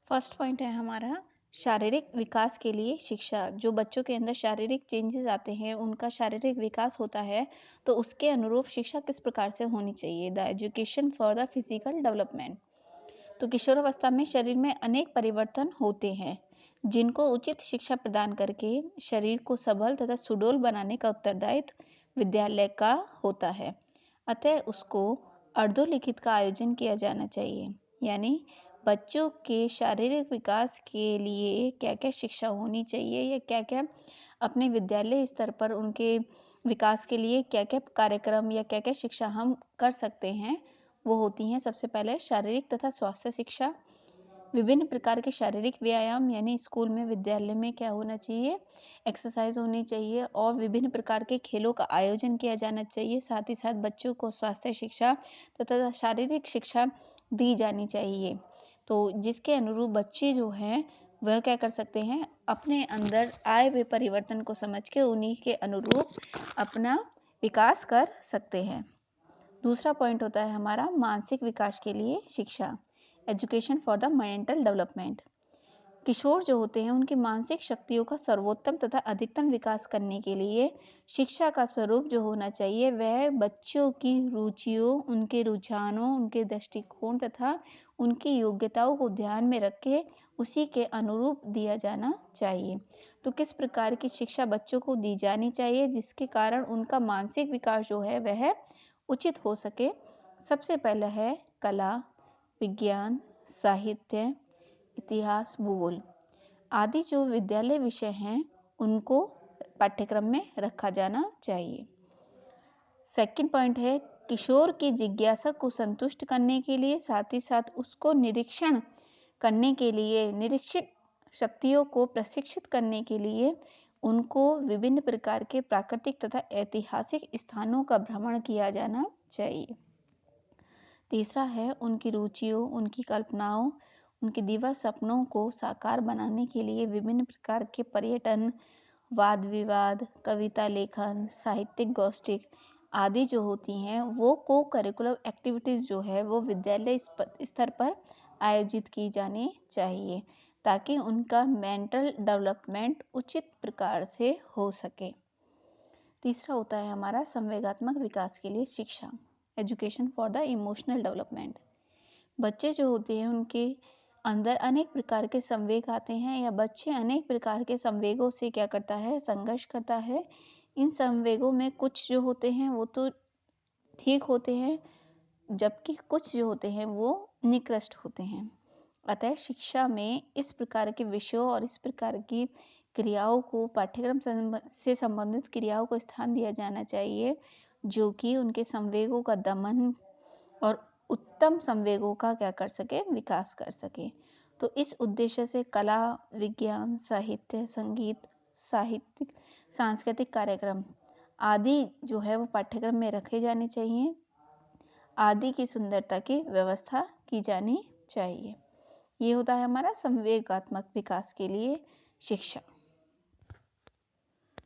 First point है हमारा शारीरिक विकास के लिए शिक्षा। जो बच्चों के अंदर शारीरिक चेंजेस आते हैं, उनका शारीरिक विकास होता है, तो उसके अनुरूप शिक्षा किस प्रकार से होनी चाहिए। The education for the physical development. तो किशोरावस्था में शरीर में अनेक परिवर्तन होते हैं, जिनको उचित शिक्षा प्रदान करके शरीर को सबल तथा सुडौल बनाने का उत्तरदायित्व विद्यालय का होता है। अतः उसको अर्धोलिखित का आयोजन किया जाना चाहिए। यानी बच्चों के शारीरिक विकास के लिए क्या क्या शिक्षा होनी चाहिए, या क्या क्या अपने विद्यालय स्तर पर उनके विकास के लिए क्या क्या कार्यक्रम या क्या क्या शिक्षा हम कर सकते हैं, वो होती हैं। सबसे पहले शारीरिक तथा स्वास्थ्य शिक्षा। विभिन्न प्रकार के शारीरिक व्यायाम, यानी स्कूल में विद्यालय में क्या होना चाहिए, एक्सरसाइज होनी चाहिए, और विभिन्न प्रकार के खेलों का आयोजन किया जाना चाहिए। साथ ही साथ बच्चों को स्वास्थ्य शिक्षा तथा शारीरिक शिक्षा दी जानी चाहिए। तो जिसके अनुरूप बच्चे जो हैं वह क्या कर सकते हैं, अपने अंदर आए हुए परिवर्तन को समझ के उन्हीं के अनुरूप अपना विकास कर सकते हैं। दूसरा पॉइंट होता है हमारा मानसिक विकास के लिए शिक्षा। Education for the mental development. किशोर जो होते हैं उनकी मानसिक शक्तियों का सर्वोत्तम तथा अधिकतम विकास करने के लिए शिक्षा का स्वरूप जो होना चाहिए वह बच्चों की रुचियों, उनके रुझानों, उनके दृष्टिकोण तथा उनकी योग्यताओं को ध्यान में रख के उसी के अनुरूप दिया जाना चाहिए। तो किस प्रकार की शिक्षा बच्चों को दी जानी चाहिए जिसके कारण उनका मानसिक विकास जो है वह उचित हो सके। सबसे पहला है कला, विज्ञान, साहित्य, इतिहास, भूगोल आदि जो विद्यालय विषय हैं उनको पाठ्यक्रम में रखा जाना चाहिए। सेकंड पॉइंट है किशोर की जिज्ञासा को संतुष्ट करने के लिए, साथ ही साथ उसको निरीक्षण करने के लिए, निरीक्षित शक्तियों को प्रशिक्षित करने के लिए उनको विभिन्न प्रकार के प्राकृतिक तथा ऐतिहासिक स्थानों का भ्रमण किया जाना चाहिए। तीसरा है उनकी रुचियों, उनकी कल्पनाओं, उनके दिवा सपनों को साकार बनाने के लिए विभिन्न प्रकार के पर्यटन, वाद विवाद, कविता लेखन, साहित्यिक गोष्ठी आदि जो होती हैं वो को करिकुलर एक्टिविटीज़ जो है वो विद्यालय स्तर पर आयोजित की जानी चाहिए, ताकि उनका मेंटल डेवलपमेंट उचित प्रकार से हो सके। तीसरा होता है हमारा संवेगात्मक विकास के लिए शिक्षा। Education for the emotional development. बच्चे जो होते हैं उनके अंदर अनेक प्रकार के संवेग आते हैं, या बच्चे अनेक प्रकार के संवेगों से क्या करता है, संघर्ष करता है। इन संवेगों में कुछ जो होते हैं वो तो ठीक होते हैं, जबकि कुछ जो होते हैं वो निकृष्ट होते हैं। अतः शिक्षा में इस प्रकार के विषयों और इस प्रकार की क्रियाओं को, पाठ्यक्रम से संबंधित क्रियाओं को स्थान दिया जाना चाहिए, जो कि उनके संवेगों का दमन और उत्तम संवेगों का क्या कर सके, विकास कर सके। तो इस उद्देश्य से कला, विज्ञान, साहित्य, संगीत, साहित्यिक, सांस्कृतिक कार्यक्रम आदि जो है वो पाठ्यक्रम में रखे जाने चाहिए, आदि की सुंदरता की व्यवस्था की जानी चाहिए। ये होता है हमारा संवेगात्मक विकास के लिए शिक्षा।